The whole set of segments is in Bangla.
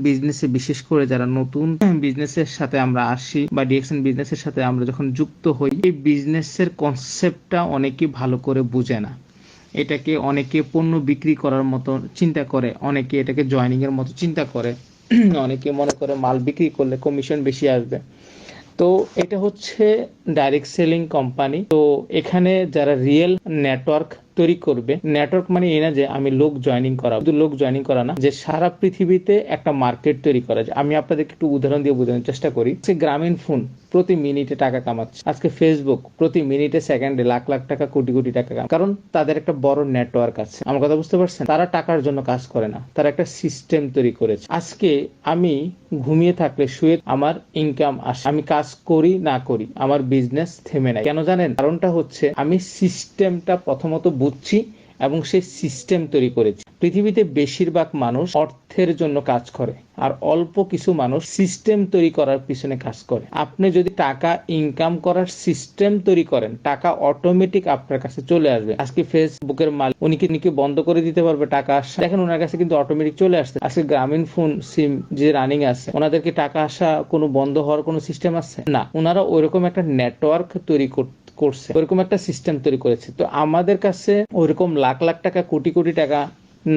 বিজনেসে বিশেষ করে যারা নতুন বিজনেসের সাথে আমরা আসি বা ডিএক্সএন বিজনেসের সাথে আমরা যখন যুক্ত হই, এই বিজনেসের কনসেপ্টটা অনেকে ভালো করে বুঝে না। এটাকে অনেকে পণ্য বিক্রি করার মতো চিন্তা করে, অনেকে এটাকে জয়নিং এর মতো চিন্তা করে, অনেকে মনে করে মাল বিক্রি করলে কমিশন বেশি আসবে। তো এটা হচ্ছে ডাইরেক্ট সেলিং কোম্পানি। তো এখানে যারা রিয়েল নেটওয়ার্ক তৈরি করবে, নেটওয়ার্ক মানে এই না যে আমি লোক জয়েনিং করা, শুধু লোক জয়েনিং করা না, যে সারা পৃথিবীতে একটা মার্কেট তৈরি করা যায়। আমি আপনাদেরকে একটু উদাহরণ দিয়ে বোঝানোর চেষ্টা করি। গ্রামীণ ফোন প্রতি মিনিটে টাকা কামাচ্ছে, আজকে ফেসবুক প্রতি মিনিটে সেকেন্ডে লাখ লাখ টাকা কোটি কোটি টাকা কামাচ্ছে, কারণ তাদের একটা বড় নেটওয়ার্ক আছে। আমার কথা বুঝতে পারছেন? তারা টাকার জন্য কাজ করে না, তারা একটা সিস্টেম তৈরি করেছে। আজকে আমি ঘুমিয়ে থাকলে শুয়ে আমার ইনকাম আসে, আমি কাজ করি না করি আমার বিজনেস থেমে নাই। কেন জানেন? কারণটা হচ্ছে আমি সিস্টেমটা প্রথমত বুঝছি এবং সেই সিস্টেম তৈরি করেছি। পৃথিবীতে বেশিরভাগ মানুষ অর্থের জন্য কাজ করে, আর অল্প কিছু মানুষ সিস্টেম তৈরি করার পিছনে কাজ করে। আপনি যদি টাকা ইনকাম করার সিস্টেম তৈরি করেন, টাকা অটোমেটিক আপনার কাছে চলে আসবে। আজকে ফেসবুকের মালিক উনি কি বন্ধ করে দিতে পারবে টাকা আসা? দেখেন ওনার কাছে কিন্তু অটোমেটিক চলে আসছে। আজকে গ্রামীণ ফোন সিম যে রানিং আছে, ওনাদেরকে টাকা আসা কোনো বন্ধ হওয়ার কোনো সিস্টেম আছে না। ওনারা ওইরকম একটা নেটওয়ার্ক তৈরি করছে, ওরকম একটা সিস্টেম তৈরি করেছে। তো আমাদের কাছে ওরকম লাখ লাখ টাকা কোটি কোটি টাকা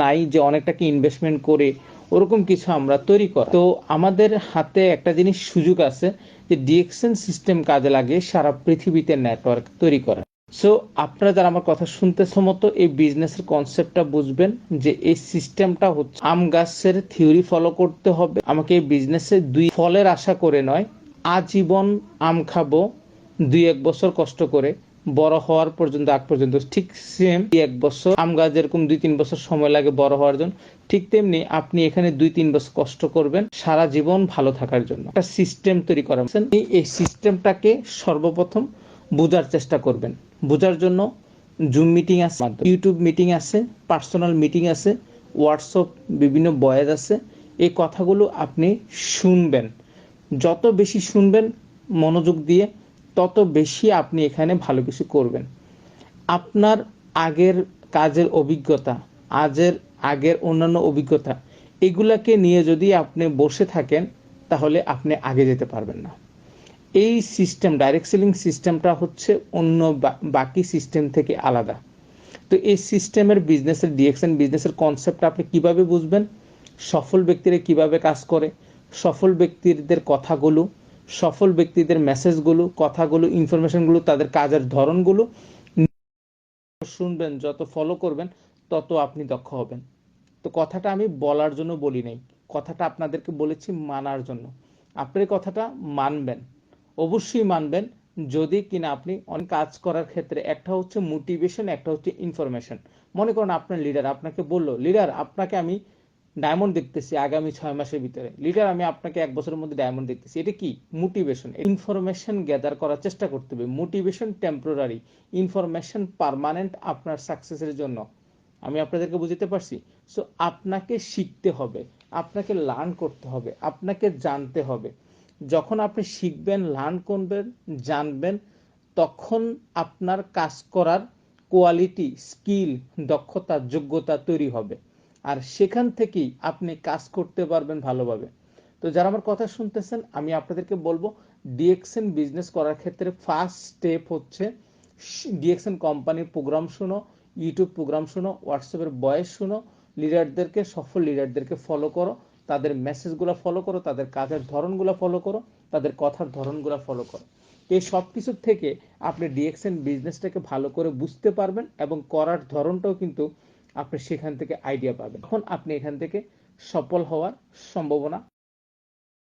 নাই যে অনেক টাকা ইনভেস্টমেন্ট করে ওরকম কিছু আমরা তৈরি করা। তো আমাদের হাতে একটা জিনিস সুযোগ আছে যে ডিএক্সএন সিস্টেম কাজে লাগিয়ে সারা পৃথিবীতে নেটওয়ার্ক তৈরি করা। সো আপনারা যারা আমার কথা শুনতেছ মতো এই বিজনেসের কনসেপ্টটা বুঝবেন যে এই সিস্টেমটা হচ্ছে আম গাছের থিওরি ফলো করতে হবে। আমাকে এই বিজনেসে দুই ফলের আশা করে নয়, আজীবন আম খাবো, 2-1 বছর কষ্ট করে বড় হওয়ার পর্যন্ত, আগ পর্যন্ত। ঠিক সেম 1 বছর আম গাছ যেরকম 2-3 বছর সময় লাগে বড় হওয়ার জন্য, ঠিক তেমনি আপনি এখানে 2-3 বছর কষ্ট করবেন সারা জীবন ভালো থাকার জন্য। একটা সিস্টেম তৈরি করা, এই সিস্টেমটাকে সর্বপ্রথম বোঝার চেষ্টা করবেন। বোঝার জন্য জুম মিটিং আছে, ইউটিউব মিটিং আছে, পার্সোনাল মিটিং আছে, হোয়াটসঅ্যাপ বিভিন্ন বয়েজ আছে। এই কথাগুলো আপনি শুনবেন। যত বেশি শুনবেন মনোযোগ দিয়ে, তত বেশি আপনি এখানে ভালো কিছু করবেন। আপনার আগের কাজের অভিজ্ঞতা, আগের অন্যান্য অভিজ্ঞতা, এগুলাকে নিয়ে যদি আপনি বসে থাকেন, তাহলে আপনি আগে যেতে পারবেন না। এই সিস্টেম, ডাইরেক্ট সেলিং সিস্টেমটা হচ্ছে অন্য বাকি সিস্টেম থেকে আলাদা। তো এই সিস্টেমের বিজনেসের ডিএক্সএন বিজনেসের কনসেপ্ট আপনি কিভাবে বুঝবেন? সফল ব্যক্তিরা কিভাবে কাজ করে, সফল ব্যক্তিদের কথাগুলো, সফল ব্যক্তিদের মেসেজগুলো, কথাগুলো, ইনফরমেশনগুলো, তাদের কাজের ধরনগুলো শুনবেন, যত ফলো করবেন তত আপনি দক্ষ হবেন। তো কথাটা আমি বলার জন্য বলি নাই, কথাটা আপনাদেরকে বলেছি মানার জন্য। আপনি কথাটা মানবেন, অবশ্যই মানবেন, যদি কিনা আপনি অনেক কাজ করার ক্ষেত্রে একটা হচ্ছে মোটিভেশন, একটা হচ্ছে ইনফরমেশন। মনে করেন আপনার লিডার আপনাকে বললো, লিডার আপনাকে আমি ডায়মন্ড দেখতেছি আগামী 6 মাসের ভিতরে, লিডার আমি আপনাকে 1 বছরের মধ্যে ডায়মন্ড দেখতেছি। এটা কি? মোটিভেশন। ইনফরমেশন গ্যাদার করার চেষ্টা করতে হবে। মোটিভেশন টেম্পোরারি, ইনফরমেশন পার্মানেন্ট আপনার সাকসেসের জন্য। আমি আপনাদেরকে বুঝতে পারছি? সো আপনাকে শিখতে হবে, আপনাকে লার্ন করতে হবে, আপনাকে জানতে হবে। যখন আপনি শিখবেন, লার্ন করবেন, জানবেন, তখন আপনার কাজ করার কোয়ালিটি, স্কিল, দক্ষতা, যোগ্যতা তৈরি হবে। আর সেখান থেকেই আপনি কাজ করতে পারবেন ভালোভাবে। তো যারা আমার কথা শুনতেছেন, আমি আপনাদেরকে বলবো ডিএক্সএন বিজনেস করার ক্ষেত্রে ফার্স্ট স্টেপ হচ্ছে ডিএক্সএন কোম্পানির প্রোগ্রাম শুনো, ইউটিউব প্রোগ্রাম শুনো, হোয়াটসঅ্যাপের ভয়েস শুনো, লিডারদেরকে, সফল লিডারদেরকে ফলো করো, তাদের মেসেজগুলো ফলো করো, তাদের কাজের ধরনগুলো ফলো করো, তাদের কথার ধরনগুলো ফলো করো। এই সব কিছুর থেকে আপনি ডিএক্সএন বিজনেসটাকে ভালো করে বুঝতে পারবেন এবং করার ধরনটাও কিন্তু আপনি সেখান থেকে আইডিয়া পাবেন। তখন আপনি এখান থেকে সফল হওয়ার সম্ভাবনা